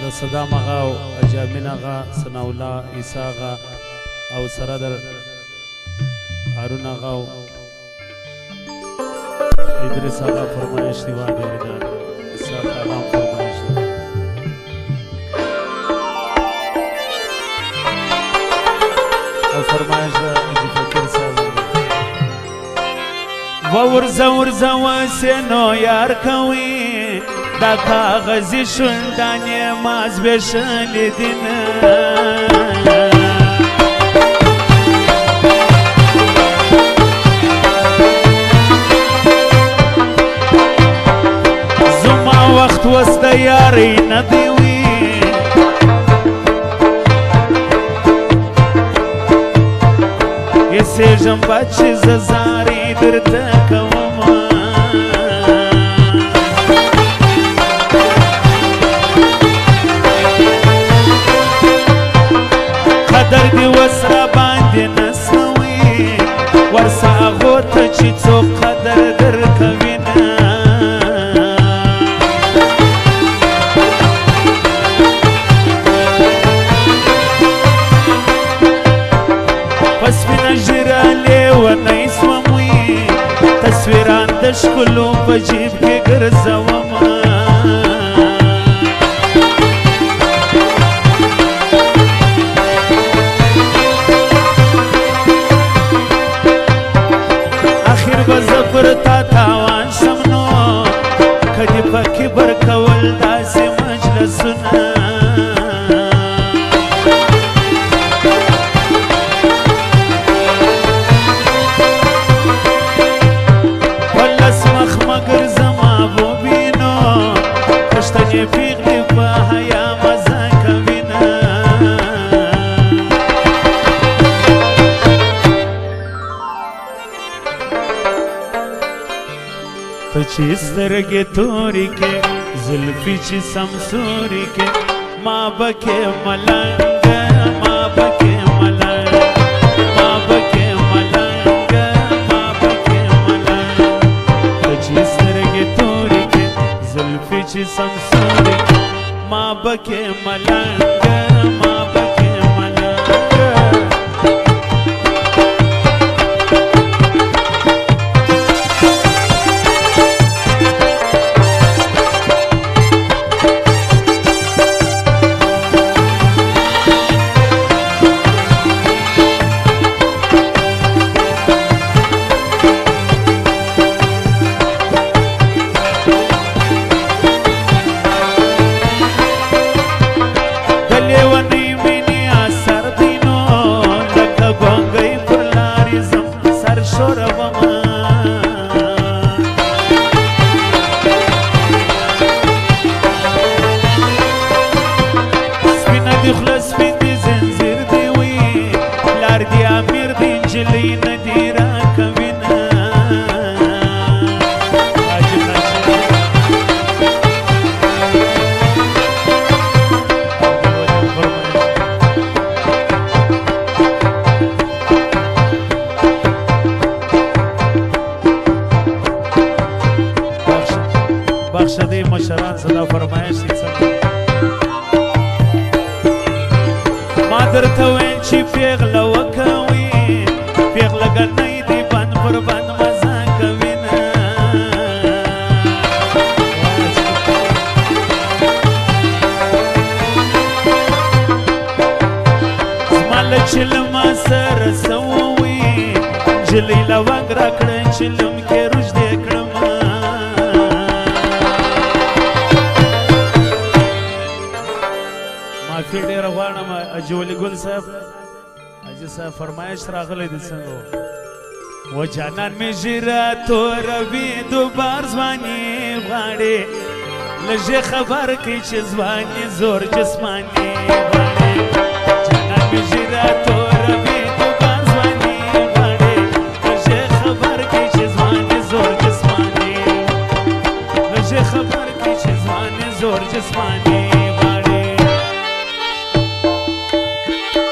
دا صدام آغا او اجامین آغا ثناءالله عیسی آغا او سره در هارون آغا او ادریس آغا فرمایش دی وادي اوریدان اسحاق آغا فرمایش دی او فرمایش دی اجی فکر صاحب ورزا ورزا وسنو یار کوي دا کاغذی شندانی ماز بشلی دینه زما وقت وست یاری ندیوی یسیجم بچی ززاری درته کوم قدر دی وسره باندې نسوي ورساغو ته چې څوک قدر درکوي نه په سپینه ږیره لیونی سوموي تصویران د ښکلو په جیب کې ګرځوم پر تا تاوان شمنو کدی پکی برکول داسی مجلسونه ولس مخ مگر زما بو بینو پشتنی پیغلی پا حیا مزا کوینه تو چی سترگی توری که زلفی چی سمسوری که ما بکی ملنگ ما بکی ملنگ ما بکی ملنگ ما بکی ملنگ تو چی سترگی توری که زلفی چی سمسوری که ما بکی ملنگ ما بکی ملنگ بخشده مشران صدا فرمایش ما درته ویل چې پیغله وکوي پیغله ګنۍ دی بند پر بند مزه کوي نه زما له چلمه سره سووي نجلۍ لونګ راکړه چلم کې روژدې کړم معافي ډېره غواړم حاجي ولي ګل صاحب حاجي صاحب فرمایش راغلی دی څنګه و جانان مې ژیره توروي دوبار ځواني غواړي لږې خبر کوي چې ځواني زور جسماني غواړي جانان مې ژیره